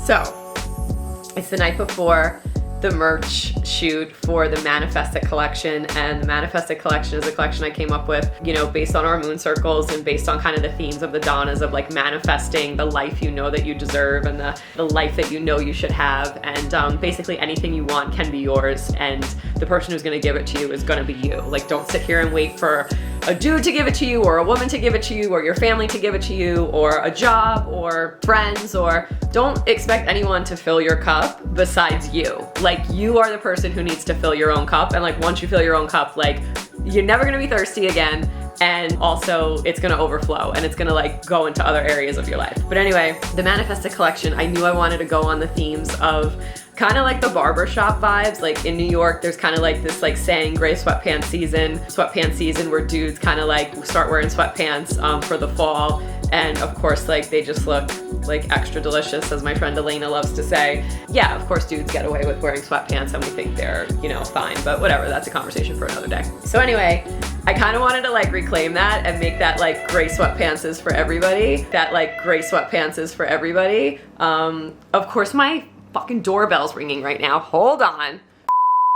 So, it's the night before the merch shoot for the Manifested collection, and the Manifested collection is a collection I came up with, you know, based on our moon circles and based on kind of the themes of the Donnas of like manifesting the life you know that you deserve and the life that you know you should have, and basically anything you want can be yours, and the person who's going to give it to you is going to be you. Like, don't sit here and wait for a dude to give it to you, or a woman to give it to you, or your family to give it to you, or a job, or friends, or don't expect anyone to fill your cup besides you. Like, you are the person who needs to fill your own cup, and like once you fill your own cup, like you're never gonna be thirsty again, and also it's gonna overflow and it's gonna like go into other areas of your life. But anyway, the Manifested collection, I knew I wanted to go on the themes of kind of like the barbershop vibes. Like in New York, there's kind of like this like saying gray sweatpants season where dudes kind of like start wearing sweatpants for the fall. And of course, like they just look like extra delicious, as my friend Elena loves to say. Yeah, of course dudes get away with wearing sweatpants and we think they're, you know, fine, but whatever, that's a conversation for another day. So anyway, I kind of wanted to like reclaim that and make that like gray sweatpants is for everybody. That like gray sweatpants is for everybody. Of course, my fucking doorbell's ringing right now. Hold on.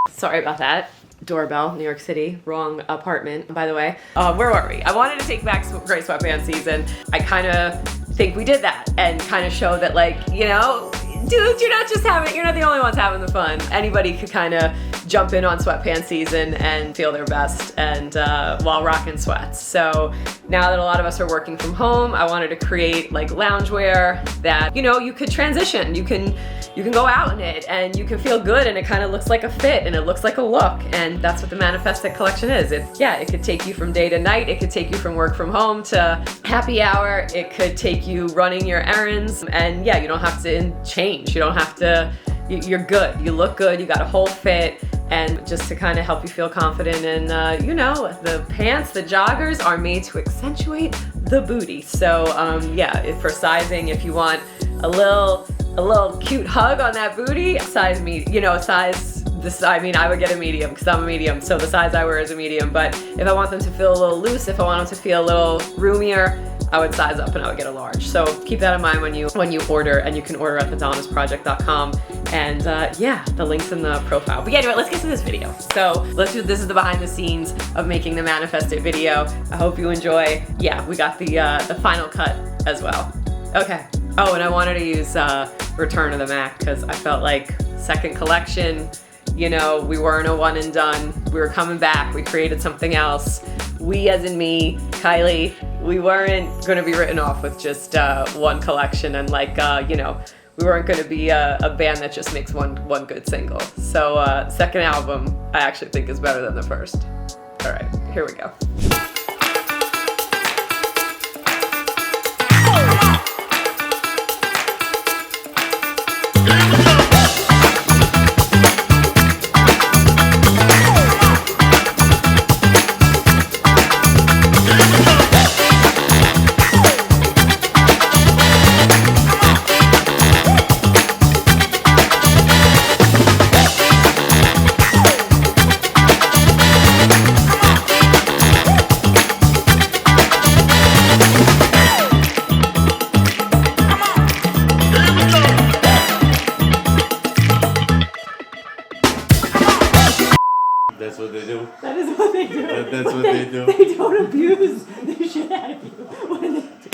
Sorry about that. Doorbell, New York City, wrong apartment, by the way. Where were we? I wanted to take back gray sweatpants season. I kind of think we did that and kind of show that, like, you know, dudes, you're not the only ones having the fun. Anybody could kind of jump in on sweatpants season and feel their best, and while rocking sweats. So now that a lot of us are working from home, I wanted to create like loungewear that, you know, you could transition. You can go out in it and you can feel good, and it kind of looks like a fit and it looks like a look, and that's what the Manifested collection is. It could take you from day to night. It could take you from work from home to happy hour. It could take you running your errands, and yeah, you don't have to change. You don't have to, you're good. You look good. You got a whole fit. And just to kind of help you feel confident, and you know, the pants, the joggers are made to accentuate the booty. So yeah, for sizing, if you want a little cute hug on that booty, size me, you know, size this. I mean, I would get a medium because I'm a medium, so the size I wear is a medium. But if I want them to feel a little loose, if I want them to feel a little roomier, I would size up and I would get a large. So keep that in mind when you order, and you can order at thedonnasproject.com. And yeah, the link's in the profile. But yeah, anyway, let's get to this video. So this is the behind the scenes of making the Manifested video. I hope you enjoy. Yeah, we got the final cut as well. Okay. Oh, and I wanted to use Return of the Mac because I felt like second collection, you know, we weren't a one and done. We were coming back. We created something else. We, as in me, Kylie, we weren't going to be written off with just one collection, and like, you know, we weren't going to be a band that just makes one good single. So second album, I actually think is better than the first. All right, here we go. That's what they do. That is what they do. That's what they do. They don't abuse the shit out of you when they do.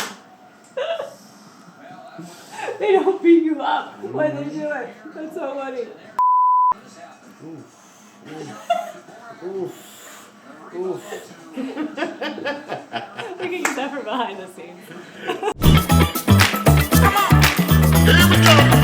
They don't beat you up when they do it. That's so funny. We can use that for behind the scenes. Here we go.